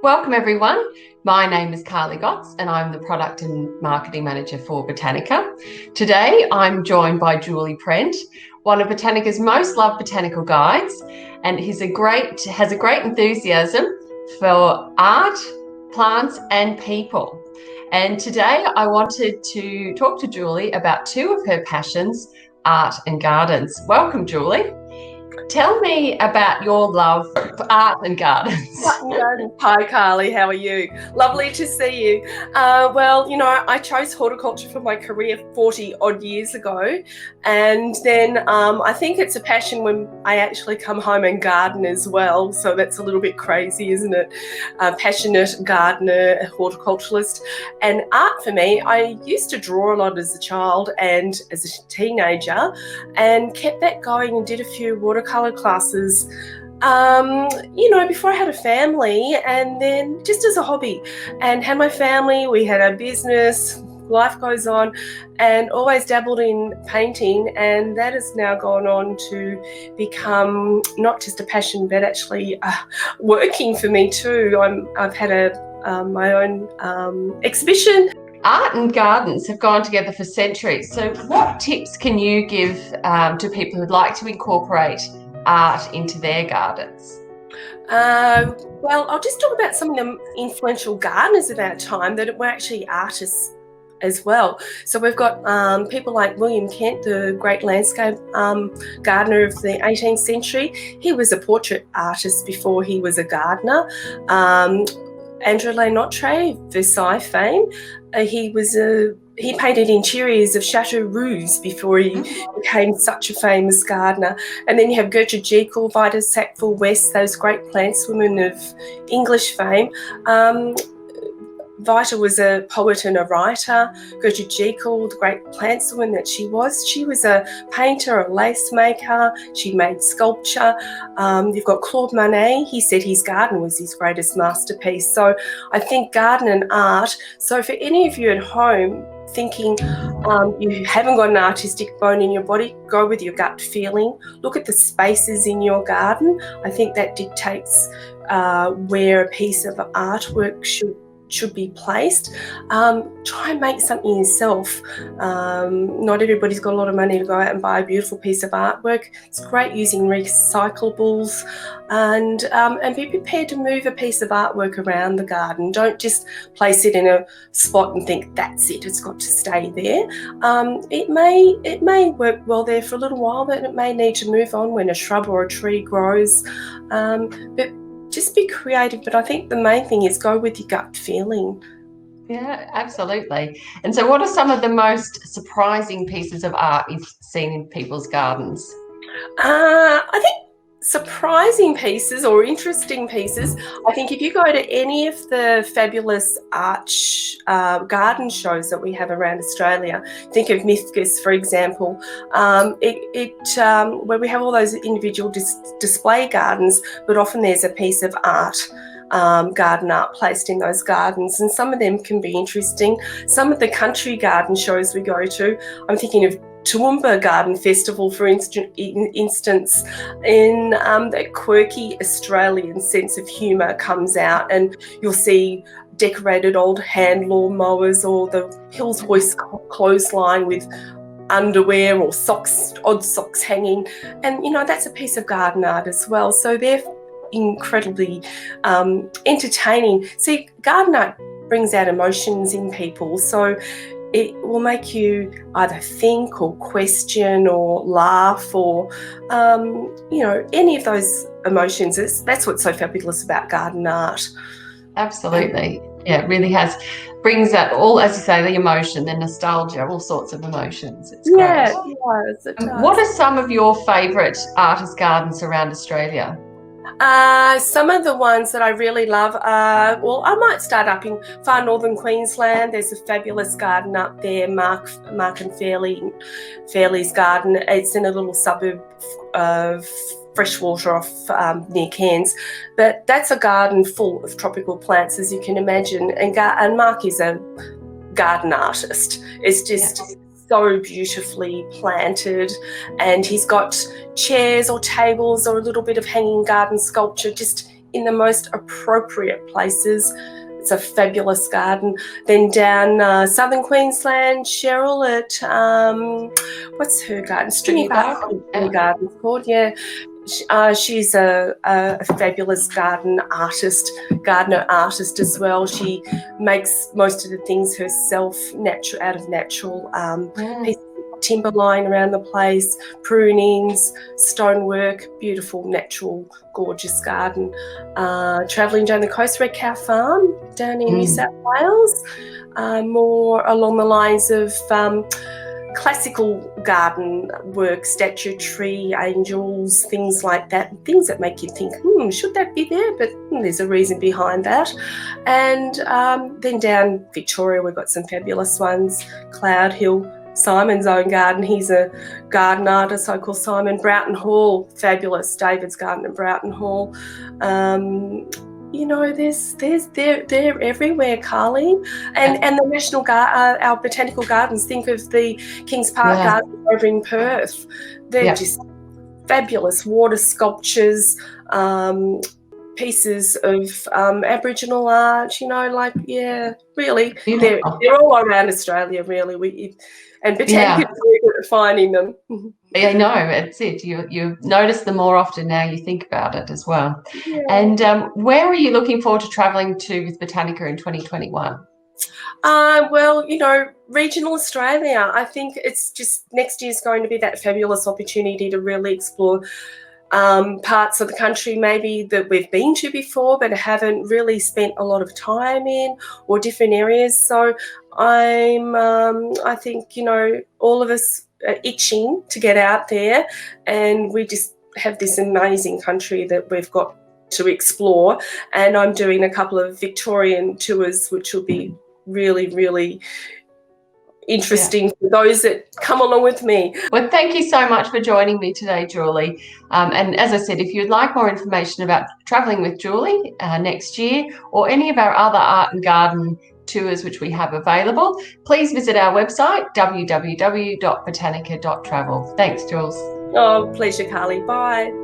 Welcome everyone. My name is Carly Gotts and I'm the Product and Marketing Manager for Botanica. Today I'm joined by Julie Prent, one of Botanica's most loved botanical guides, and has a great enthusiasm for art, plants and people. And today I wanted to talk to Julie about two of her passions, art and gardens. Welcome, Julie. Tell me about your love for art and gardens. Hi, Carly. How are you? Lovely to see you. I chose horticulture for my career 40 odd years ago. And then I think it's a passion when I actually come home and garden as well. So that's a little bit crazy, isn't it? Passionate gardener, a horticulturalist. And art for me, I used to draw a lot as a child and as a teenager and kept that going and did a few watercolour classes before I had a family, and then just as a hobby, and had my family, we had our business, life goes on, and always dabbled in painting, and that has now gone on to become not just a passion but actually working for me too. I've had my own exhibition. Art and gardens have gone together for centuries. So what tips can you give to people who'd like to incorporate art into their gardens? I'll just talk about some of the influential gardeners of our time that were actually artists as well. So we've got people like William Kent, the great landscape gardener of the 18th century. He was a portrait artist before he was a gardener. Andrew Notre, Versailles fame. He painted interiors of Chateauroux's before he became such a famous gardener. And then you have Gertrude Jekyll, Vida Sackville-West, those great plantswomen of English fame. Vita was a poet and a writer. Gertrude Jekyll, the great plantswoman that she was a painter, a lace maker. She made sculpture. You've got Claude Monet. He said his garden was his greatest masterpiece. So I think garden and art. So for any of you at home thinking you haven't got an artistic bone in your body, go with your gut feeling. Look at the spaces in your garden. I think that dictates where a piece of artwork should be placed. Try and make something yourself. Not everybody's got a lot of money to go out and buy a beautiful piece of artwork. It's great using recyclables, and be prepared to move a piece of artwork around the garden. Don't just place it in a spot and think that's it, it's got to stay there. It may work well there for a little while, but it may need to move on when a shrub or a tree grows. But just be creative, but I think the main thing is go with your gut feeling. Yeah, absolutely. And so what are some of the most surprising pieces of art you've seen in people's gardens? I think surprising pieces or interesting pieces, I think if you go to any of the fabulous art garden shows that we have around Australia, think of Mythgus, for example, where we have all those individual display gardens, but often there's a piece of art, garden art placed in those gardens, and some of them can be interesting. Some of the country garden shows we go to, I'm thinking of Toowoomba Garden Festival, for instance, in that quirky Australian sense of humour comes out, and you'll see decorated old hand lawn mowers or the Hills Hoist clothesline with underwear or socks, odd socks hanging, and that's a piece of garden art as well. So they're incredibly entertaining. See, garden art brings out emotions in people, so it will make you either think or question or laugh or, any of those emotions. That's what's so fabulous about garden art. Absolutely. Yeah, it really has. Brings out all, as you say, the emotion, the nostalgia, all sorts of emotions. It's great. Yeah, it does. What are some of your favourite artist gardens around Australia? Some of the ones that I really love I might start up in far northern Queensland. There's a fabulous garden up there, Mark and Fairley's garden. It's in a little suburb of Freshwater off near Cairns, but that's a garden full of tropical plants, as you can imagine, and Mark is a garden artist. It's just so beautifully planted, and he's got chairs or tables or a little bit of hanging garden sculpture just in the most appropriate places. It's a fabulous garden. Then down southern Queensland, Cheryl at what's her garden? Stringy Bark Garden's called, yeah. She's a fabulous gardener artist as well. She makes most of the things herself, out of natural pieces of timber lying around the place, prunings, stonework, beautiful, natural, gorgeous garden. Travelling down the coast, Red Cow Farm down in New South Wales, more along the lines of classical garden work, statue, tree, angels, things like that, things that make you think, should that be there? But there's a reason behind that. And then down Victoria, we've got some fabulous ones. Cloud Hill, Simon's own garden. He's a garden artist, I call Simon. Broughton Hall, fabulous. David's garden at Broughton Hall. They're everywhere, Carly. And the National our botanical gardens. Think of the Kings Park Garden over in Perth. They're just fabulous water sculptures, pieces of Aboriginal art. Really, they're all around Australia. Really, and botanicals are very good at finding them. Yeah, no, it's it. You notice them more often now. You think about it as well. Yeah. And where are you looking forward to travelling to with Botanica in 2021? Regional Australia. I think it's just next year's going to be that fabulous opportunity to really explore parts of the country maybe that we've been to before but haven't really spent a lot of time in, or different areas. So I think, all of us are itching to get out there, and we just have this amazing country that we've got to explore. And I'm doing a couple of Victorian tours, which will be really, really interesting for those that come along with me. Well, thank you so much for joining me today, Julie. And as I said, if you'd like more information about travelling with Julie next year, or any of our other art and garden tours which we have available, please visit our website, www.botanica.travel. Thanks, Jules. Oh, pleasure, Carly. Bye.